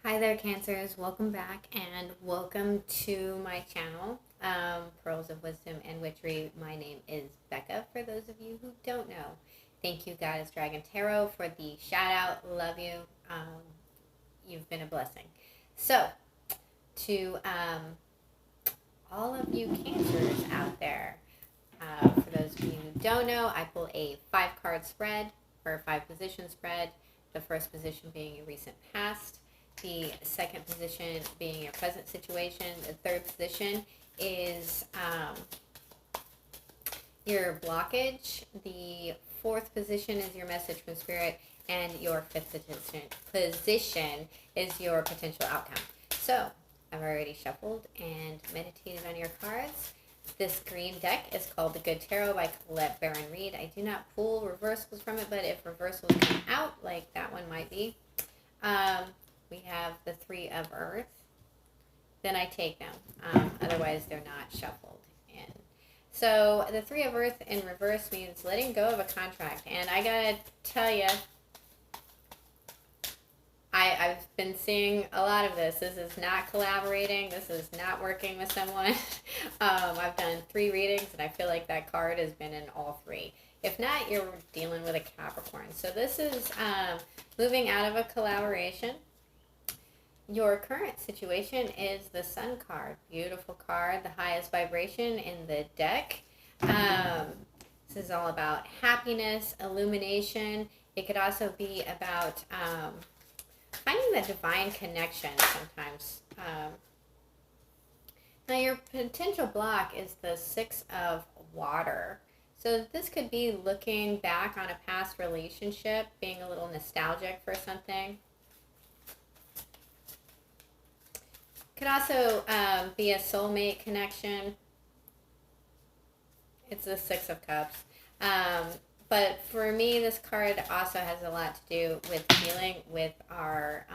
Hi there, Cancers. Welcome back and welcome to my channel, Pearls of Wisdom and Witchery. My name is Becca, for those of you who don't know. Thank you, Goddess Dragon Tarot, for the shout out. Love you. You've been a blessing. So, to all of you Cancers out there, for those of you who don't know, I pull a 5-card spread or a 5-position spread. The first position being your recent past, the second position being your present situation, the third position is your blockage, the fourth position is your message from spirit, and your fifth position is your potential outcome. So I've already shuffled and meditated on your cards. This green deck is called The Good Tarot by Colette Baron Reed. I do not pull reversals from it, but if reversals come out, like that one might be, we have the Three of Earth. Then I take them. Otherwise, they're not shuffled in. So the Three of Earth in reverse means letting go of a contract. And I gotta tell you, I've been seeing a lot of this. This is not collaborating. This is not working with someone. I've done 3 readings, and I feel like that card has been in all 3. If not, you're dealing with a Capricorn. So this is moving out of a collaboration. Your current situation is the Sun card. Beautiful card, the highest vibration in the deck. This is all about happiness, illumination. It could also be about finding the divine connection sometimes. Now your potential block is the 6 of water. So this could be looking back on a past relationship, being a little nostalgic for something. Could also be a soulmate connection. It's the 6 of Cups. But for me, this card also has a lot to do with dealing with our,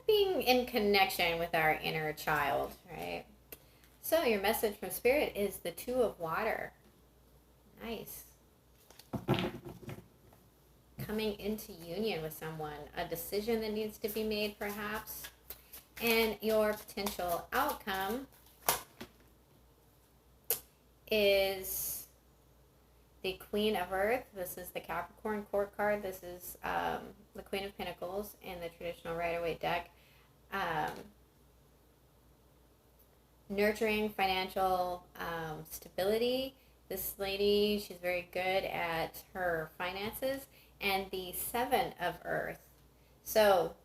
being in connection with our inner child, right? So your message from Spirit is the 2 of Water. Nice. Coming into union with someone, a decision that needs to be made perhaps. And your potential outcome is the Queen of Earth. This is the Capricorn Court card. This is the Queen of Pentacles in the traditional Rider-Waite deck. Nurturing financial stability. This lady, she's very good at her finances. And the 7 of Earth. So,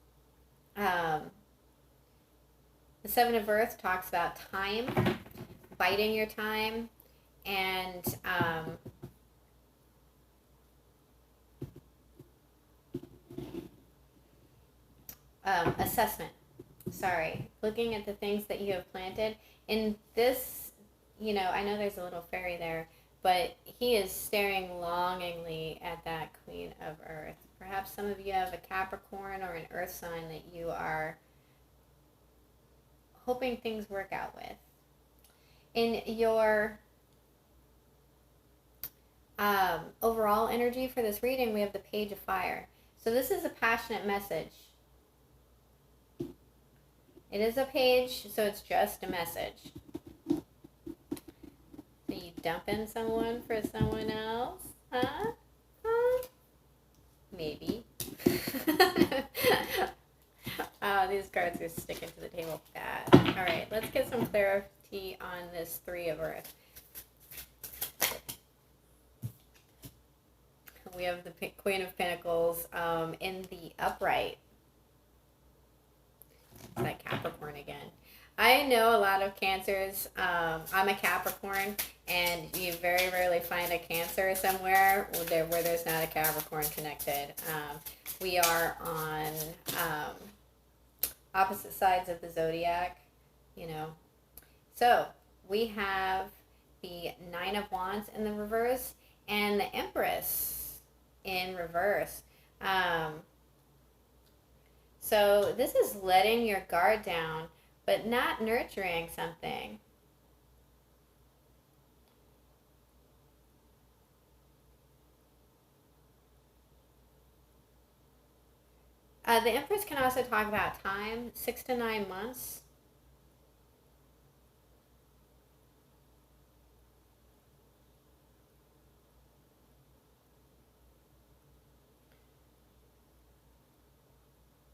the 7 of Earth talks about time, biding your time, and assessment. Sorry, looking at the things that you have planted. In this, I know there's a little fairy there, but he is staring longingly at that Queen of Earth. Perhaps some of you have a Capricorn or an Earth sign that you are hoping things work out with. In your overall energy for this reading, we have the Page of Fire. So this is a passionate message. It is a page, so it's just a message. Are you dumping someone for someone else? Huh? Maybe. These cards are sticking to the table bad. All right, let's get some clarity on this 3 of Earth. We have the Queen of Pentacles in the upright. It's that Capricorn again. I know a lot of Cancers. I'm a Capricorn, and you very rarely find a Cancer somewhere where there's not a Capricorn connected. We are on opposite sides of the zodiac, So we have the 9 of Wands in the reverse and the Empress in reverse. So this is letting your guard down, but not nurturing something. The Empress can also talk about time, 6 to 9 months.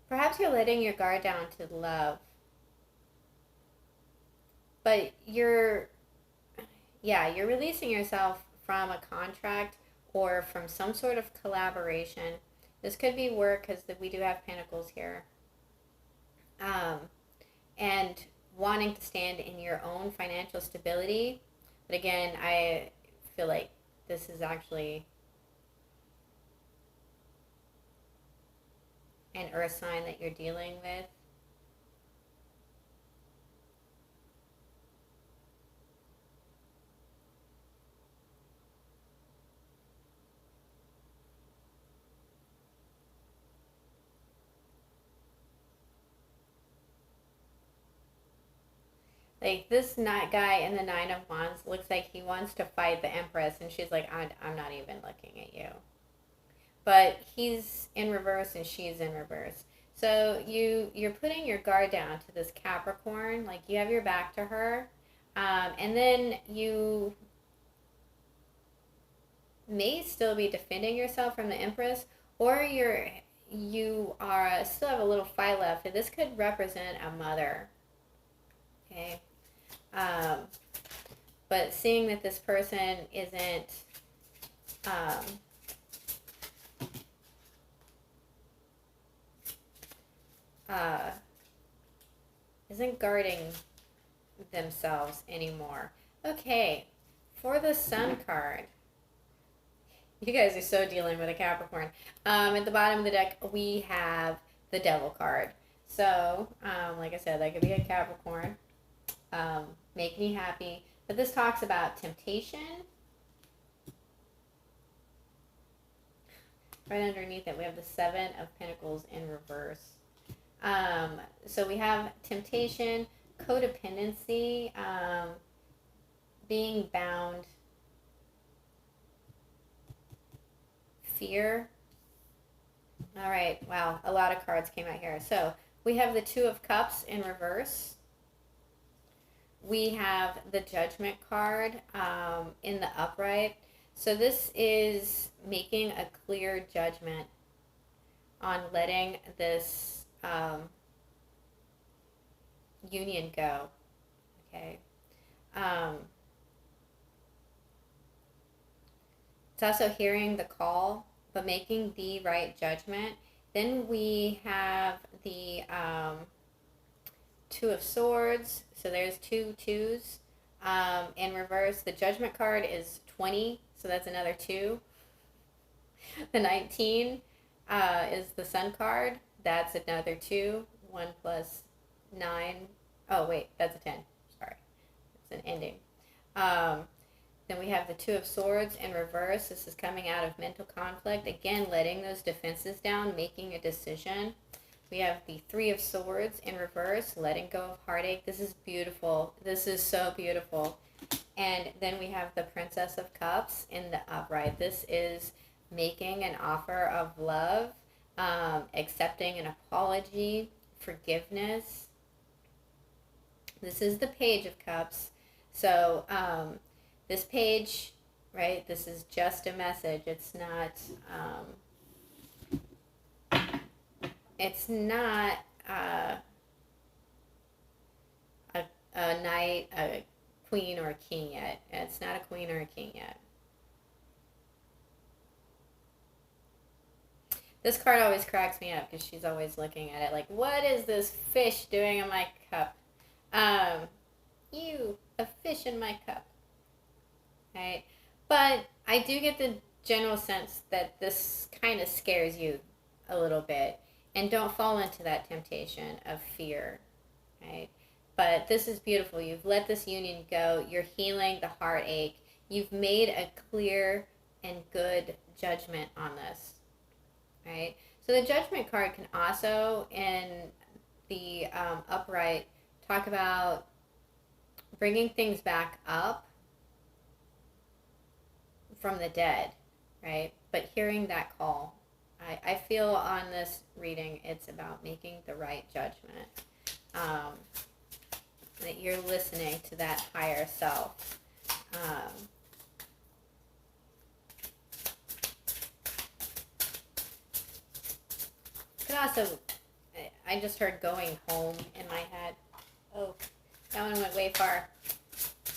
Perhaps you're letting your guard down to love, but you're releasing yourself from a contract or from some sort of collaboration. This could be work because we do have pentacles here. Um, and wanting to stand in your own financial stability. But again, I feel like this is actually an earth sign that you're dealing with. Like this guy in the Nine of Wands looks like he wants to fight the Empress, and she's like, I'm not even looking at you. But he's in reverse and she's in reverse. So you're putting your guard down to this Capricorn, like you have your back to her, and then you may still be defending yourself from the Empress, or you are still have a little fight left. And this could represent a mother. Okay. But seeing that this person isn't isn't guarding themselves anymore. Okay, for the Sun card, you guys are so dealing with a Capricorn. At the bottom of the deck, we have the Devil card. So, like I said, that could be a Capricorn. Make me happy. But this talks about temptation. Right underneath it, we have the Seven of Pentacles in reverse. So we have temptation, codependency, being bound, fear. All right, wow, a lot of cards came out here. So we have the Two of Cups in reverse. We have the Judgment card in the upright. So this is making a clear judgment on letting this union go. Okay. It's also hearing the call, but making the right judgment. Then we have the Two of Swords. So there's two twos. In reverse, the Judgment card is 20, so that's another 2. The 19 is the Sun card. That's another 2. 1 plus 9. Oh, wait, that's a 10. Sorry. It's an ending. Then we have the Two of Swords in reverse. This is coming out of mental conflict. Again, letting those defenses down, making a decision. We have the Three of Swords in reverse, letting go of heartache. This is beautiful. This is so beautiful. And then we have the Princess of Cups in the upright. This is making an offer of love, accepting an apology, forgiveness. This is the Page of Cups. So this page, right, this is just a message. It's not a knight, a queen, or a king yet. It's not a queen or a king yet. This card always cracks me up because she's always looking at it like, what is this fish doing in my cup? A fish in my cup. Right? But I do get the general sense that this kind of scares you a little bit. And don't fall into that temptation of fear. Right? But this is beautiful. You've let this union go. You're healing the heartache. You've made a clear and good judgment on this. Right? So the Judgment card can also, in the upright, talk about bringing things back up from the dead, right? But hearing that call, I feel on this reading it's about making the right judgment. That you're listening to that higher self. Could also, I just heard going home in my head. Oh, that one went way far.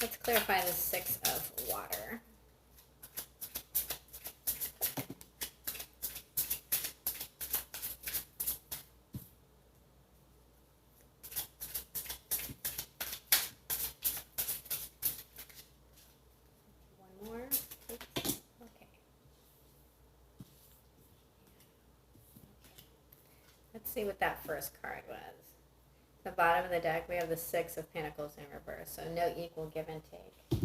Let's clarify the 6 of water. One more. Oops. Okay. Let's see what that first card was. The bottom of the deck, we have the 6 of Pentacles in reverse. So no equal give and take.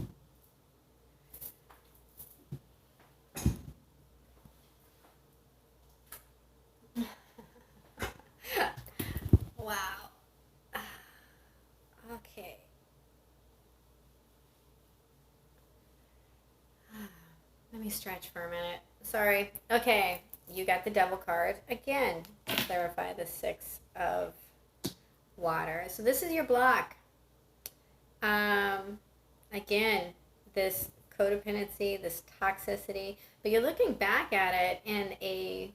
Wow. Okay. Let me stretch for a minute. Sorry. Okay. You got the Devil card. Again, to clarify the 6 of water. So this is your block. Again, this codependency, this toxicity, but you're looking back at it in a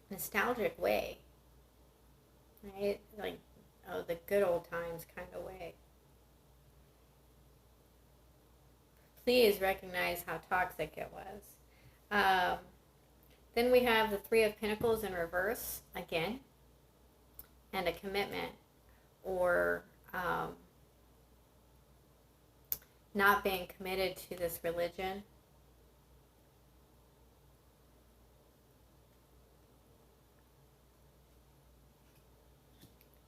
nostalgic way, right? Like, oh, the good old times kind of way. Please recognize how toxic it was. Then we have the 3 of Pentacles in reverse again, and a commitment, or not being committed to this religion.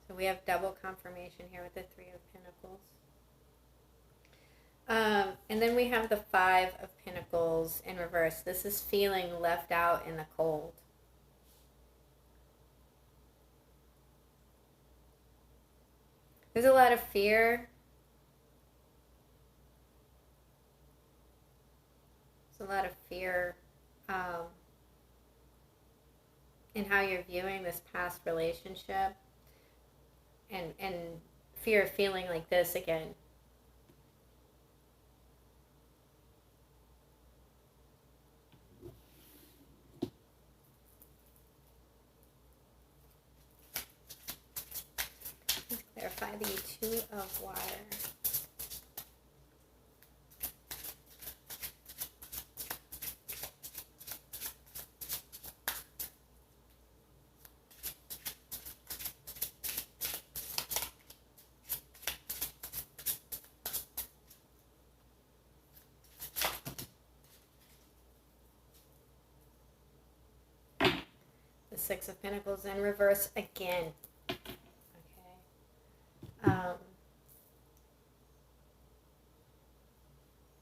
So we have double confirmation here with the 3 of Pentacles. And then we have the 5 of Pentacles in reverse. This is feeling left out in the cold. There's a lot of fear. There's a lot of fear in how you're viewing this past relationship. And fear of feeling like this again. Let's clarify the 2 of water. The 6 of Pentacles in reverse again.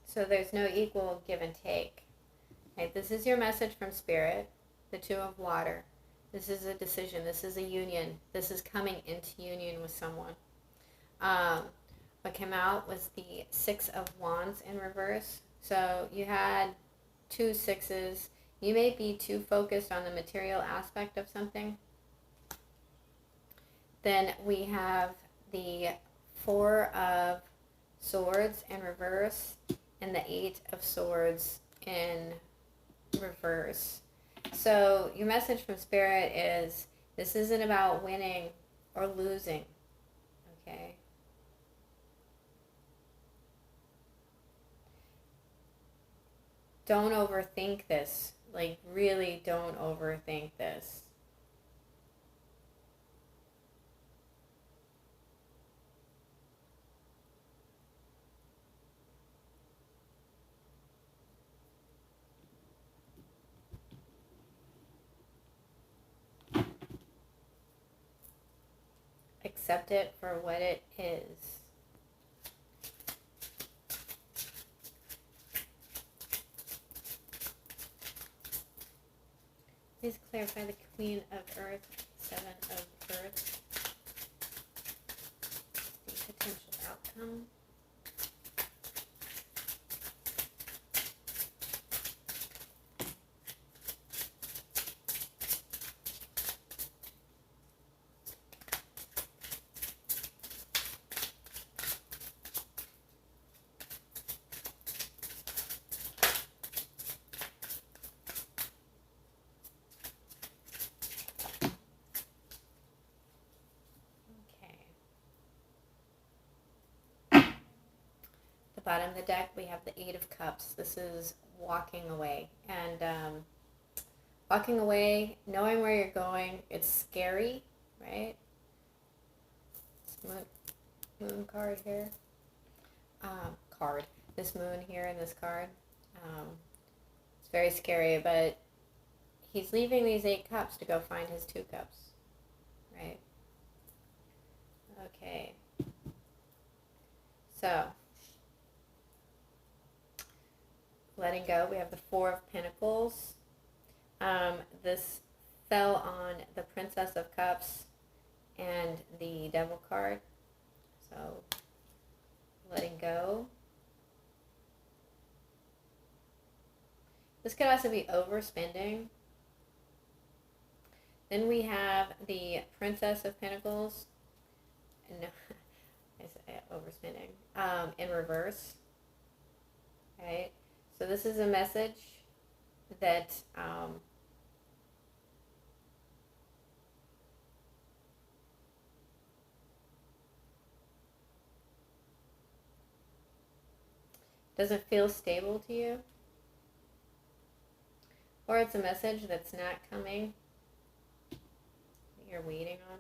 So there's no equal give and take. Okay, this is your message from Spirit, the 2 of water. This is a decision. This is a union. This is coming into union with someone. What came out was the 6 of Wands in reverse. So you had 2 6s. You may be too focused on the material aspect of something. Then we have the 4 of Swords in reverse and the 8 of Swords in reverse. So your message from Spirit is, this isn't about winning or losing, okay? Don't overthink this. Like, really don't overthink this. Accept it for what it is. Please clarify the Queen of Earth, 7 of Earth. The potential outcome. bottom of the deck, we have the Eight of Cups. This is walking away. And walking away, knowing where you're going, it's scary, right? Moon card here. This moon here in this card. It's very scary, but he's leaving these 8 cups to go find his 2 cups, right? Okay. So, letting go, we have the 4 of Pentacles. This fell on the Princess of Cups and the Devil card. So, letting go. This could also be overspending. Then we have the Princess of Pentacles. No, I said overspending. In reverse. Right? So this is a message that doesn't feel stable to you. Or it's a message that's not coming, that you're waiting on.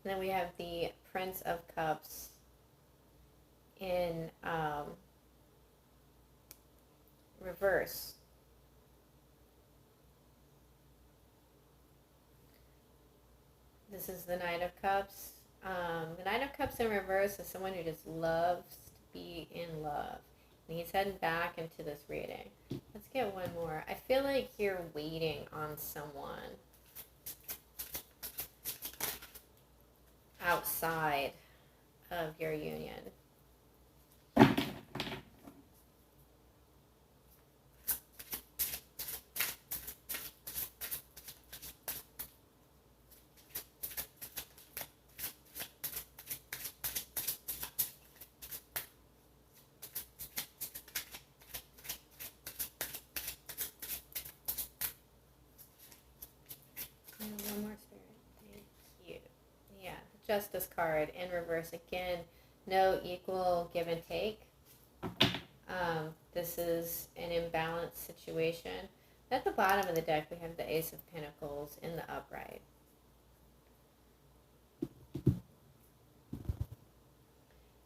And then we have the Prince of Cups in reverse. This is the Knight of Cups. The Knight of Cups in reverse is someone who just loves to be in love. And he's heading back into this reading. Let's get one more. I feel like you're waiting on someone outside of your union. One more spirit. Thank you. Yeah, the Justice card in reverse again. No equal give and take. This is an imbalanced situation. At the bottom of the deck, we have the Ace of Pentacles in the upright.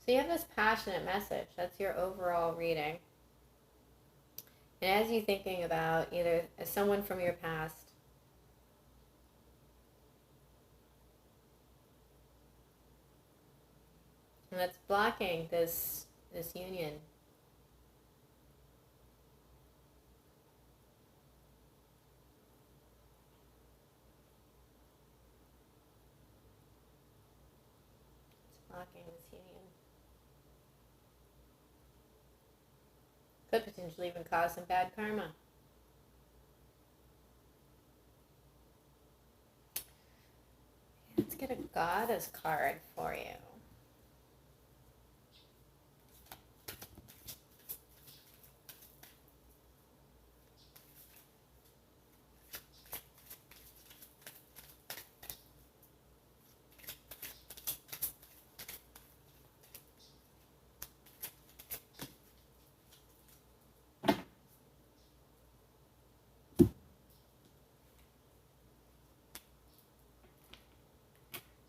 So you have this passionate message. That's your overall reading. And as you're thinking about either someone from your past, and that's blocking this union. It's blocking this union. Could potentially even cause some bad karma. Let's get a Goddess card for you.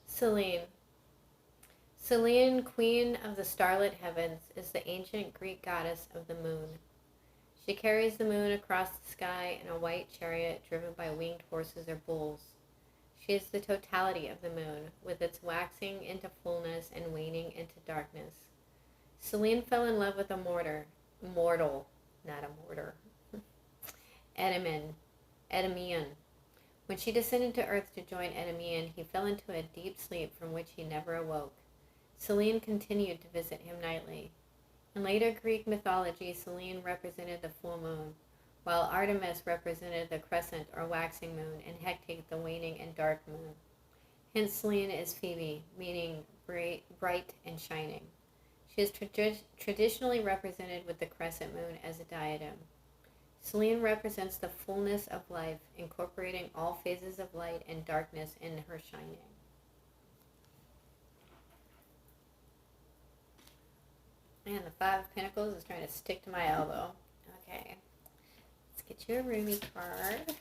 Selene. Selene, queen of the starlit heavens, is the ancient Greek goddess of the moon. She carries the moon across the sky in a white chariot driven by winged horses or bulls. She is the totality of the moon, with its waxing into fullness and waning into darkness. Selene fell in love with a mortal, Endymion. When she descended to earth to join Endymion, he fell into a deep sleep from which he never awoke. Selene continued to visit him nightly. In later Greek mythology, Selene represented the full moon, while Artemis represented the crescent or waxing moon, and Hecate the waning and dark moon. Hence, Selene is Phoebe, meaning bright and shining. She is traditionally represented with the crescent moon as a diadem. Selene represents the fullness of life, incorporating all phases of light and darkness in her shining. Man, the Five of Pentacles is trying to stick to my elbow. Okay. Let's get you a Rumi card.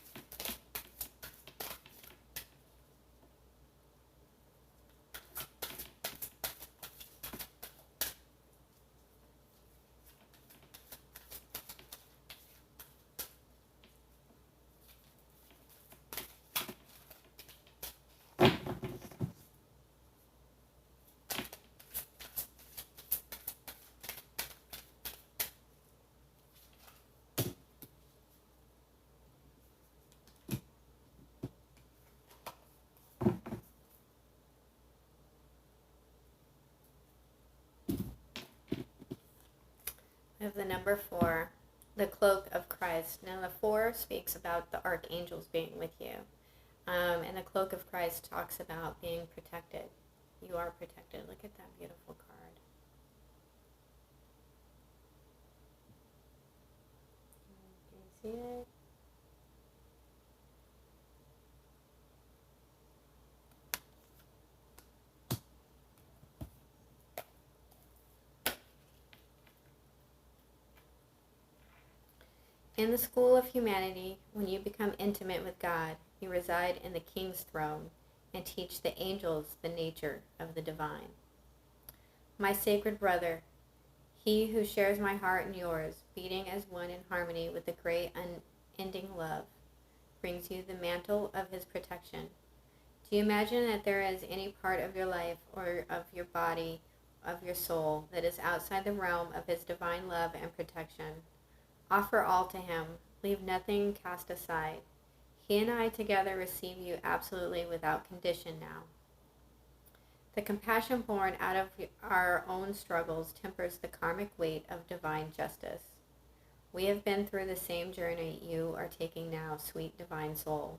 I have the number 4, the cloak of Christ. Now the 4 speaks about the archangels being with you. And the cloak of Christ talks about being protected. You are protected. Look at that beautiful card. Can you see it? In the school of humanity, when you become intimate with God, you reside in the King's throne and teach the angels the nature of the divine. My sacred brother, he who shares my heart and yours, beating as one in harmony with the great unending love, brings you the mantle of his protection. Do you imagine that there is any part of your life or of your body, of your soul, that is outside the realm of his divine love and protection? Offer all to him. Leave nothing cast aside. He and I together receive you absolutely without condition now. The compassion born out of our own struggles tempers the karmic weight of divine justice. We have been through the same journey you are taking now, sweet divine soul.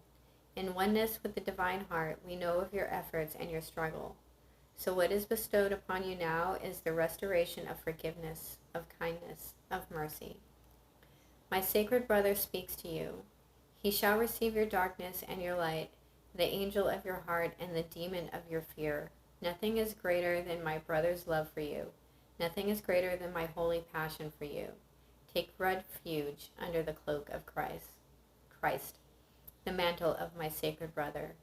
In oneness with the divine heart, we know of your efforts and your struggle. So what is bestowed upon you now is the restoration of forgiveness, of kindness, of mercy. My sacred brother speaks to you. He shall receive your darkness and your light, the angel of your heart and the demon of your fear. Nothing is greater than my brother's love for you. Nothing is greater than my holy passion for you. Take refuge under the cloak of Christ, the mantle of my sacred brother,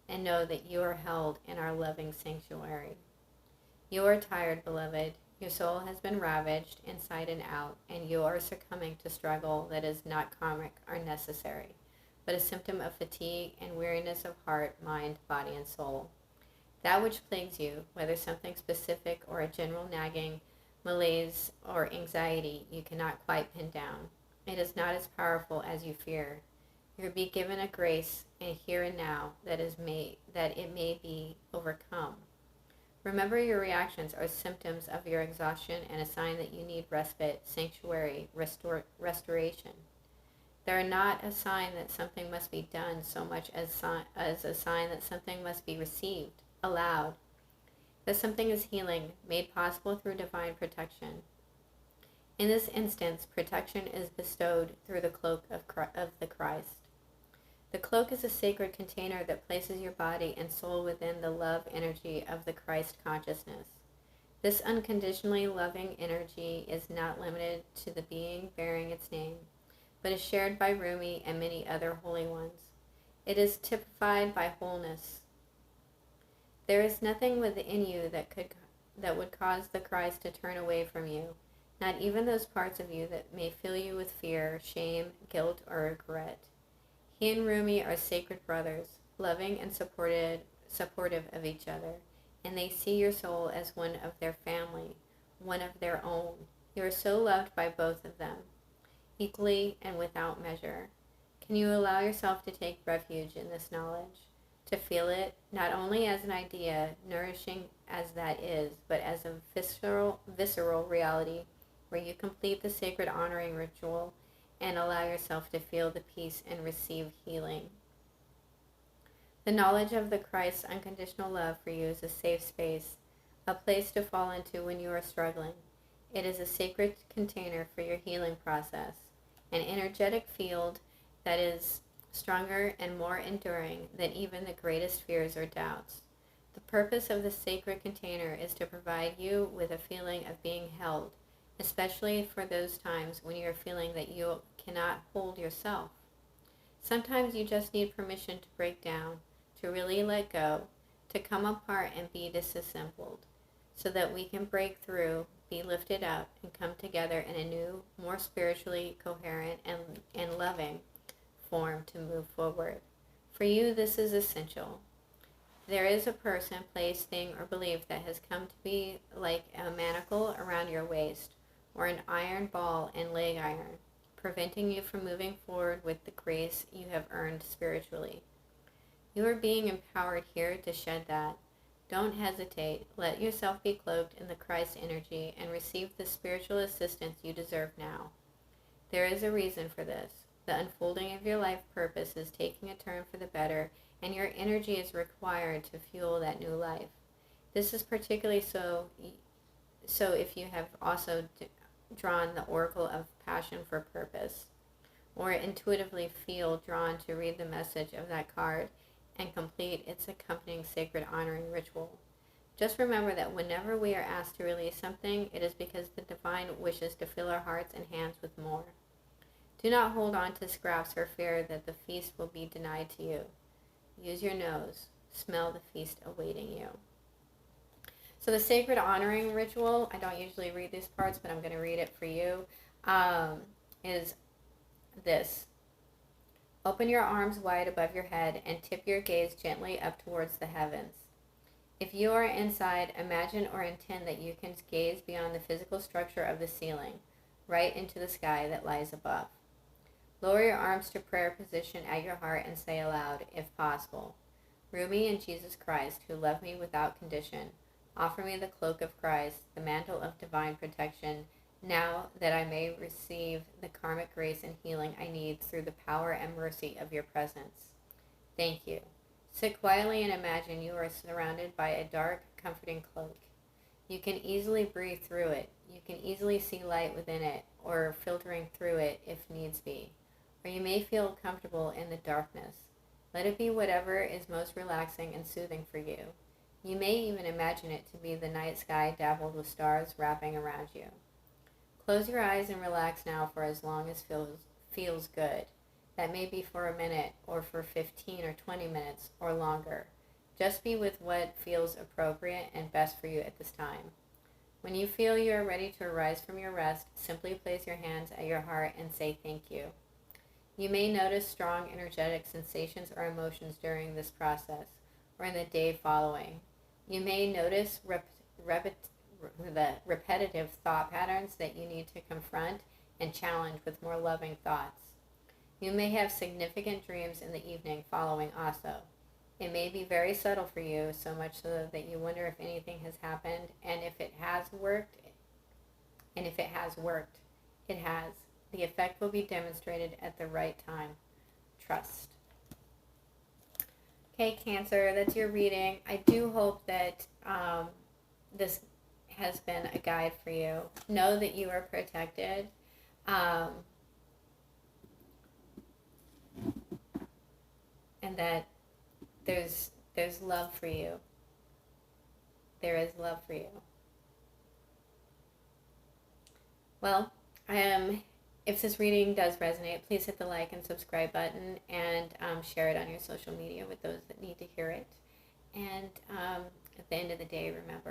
and know that you are held in our loving sanctuary. You are tired, beloved. Your soul has been ravaged inside and out, and you are succumbing to struggle that is not karmic or necessary, but a symptom of fatigue and weariness of heart, mind, body, and soul. That which plagues you, whether something specific or a general nagging, malaise, or anxiety you cannot quite pin down, it is not as powerful as you fear. You will be given a grace in here and now that it may be overcome. Remember, your reactions are symptoms of your exhaustion and a sign that you need respite, sanctuary, restoration. They are not a sign that something must be done so much as a sign that something must be received, allowed, that something is healing, made possible through divine protection. In this instance, protection is bestowed through the cloak of the Christ. The cloak is a sacred container that places your body and soul within the love energy of the Christ consciousness. This unconditionally loving energy is not limited to the being bearing its name, but is shared by Rumi and many other holy ones. It is typified by wholeness. There is nothing within you that would cause the Christ to turn away from you, not even those parts of you that may fill you with fear, shame, guilt, or regret. He and Rumi are sacred brothers, loving and supportive of each other, and they see your soul as one of their family, one of their own. You are so loved by both of them, equally and without measure. Can you allow yourself to take refuge in this knowledge, to feel it not only as an idea, nourishing as that is, but as a visceral reality where you complete the sacred honoring ritual and allow yourself to feel the peace and receive healing. The knowledge of the Christ's unconditional love for you is a safe space, a place to fall into when you are struggling. It is a sacred container for your healing process, an energetic field that is stronger and more enduring than even the greatest fears or doubts. The purpose of the sacred container is to provide you with a feeling of being held, especially for those times when you're feeling that you cannot hold yourself. Sometimes you just need permission to break down, to really let go, to come apart and be disassembled, so that we can break through, be lifted up, and come together in a new, more spiritually coherent and loving form to move forward. For you, this is essential. There is a person, place, thing, or belief that has come to be like a manacle around your waist, or an iron ball and leg iron, preventing you from moving forward with the grace you have earned spiritually. You are being empowered here to shed that. Don't hesitate. Let yourself be cloaked in the Christ energy and receive the spiritual assistance you deserve now. There is a reason for this. The unfolding of your life purpose is taking a turn for the better, and your energy is required to fuel that new life. This is particularly so if you have also drawn the Oracle of Passion for Purpose, or intuitively feel drawn to read the message of that card and complete its accompanying sacred honoring ritual. Just remember that whenever we are asked to release something, it is because the divine wishes to fill our hearts and hands with more. Do not hold on to scraps for fear that the feast will be denied to you. Use your nose. Smell the feast awaiting you. So the sacred honoring ritual, I don't usually read these parts, but I'm going to read it for you, is this. Open your arms wide above your head and tip your gaze gently up towards the heavens. If you are inside, imagine or intend that you can gaze beyond the physical structure of the ceiling, right into the sky that lies above. Lower your arms to prayer position at your heart and say aloud, if possible, Rumi and Jesus Christ, who love me without condition, offer me the cloak of Christ, the mantle of divine protection, now that I may receive the karmic grace and healing I need through the power and mercy of your presence. Thank you. Sit quietly and imagine you are surrounded by a dark, comforting cloak. You can easily breathe through it. You can easily see light within it, or filtering through it if needs be. Or you may feel comfortable in the darkness. Let it be whatever is most relaxing and soothing for you. You may even imagine it to be the night sky dabbled with stars wrapping around you. Close your eyes and relax now for as long as feels good. That may be for a minute, or for 15 or 20 minutes, or longer. Just be with what feels appropriate and best for you at this time. When you feel you are ready to arise from your rest, simply place your hands at your heart and say thank you. You may notice strong energetic sensations or emotions during this process, or in the day following. You may notice the repetitive thought patterns that you need to confront and challenge with more loving thoughts. You may have significant dreams in the evening following also. It may be very subtle for you, so much so that you wonder if anything has happened, and if it has worked, it has. The effect will be demonstrated at the right time. Trust. Okay, Cancer, that's your reading. I do hope that this has been a guide for you. Know that you are protected. And that there's love for you. There is love for you. Well, if this reading does resonate, please hit the like and subscribe button, and share it on your social media with those that need to hear it. And at the end of the day, remember,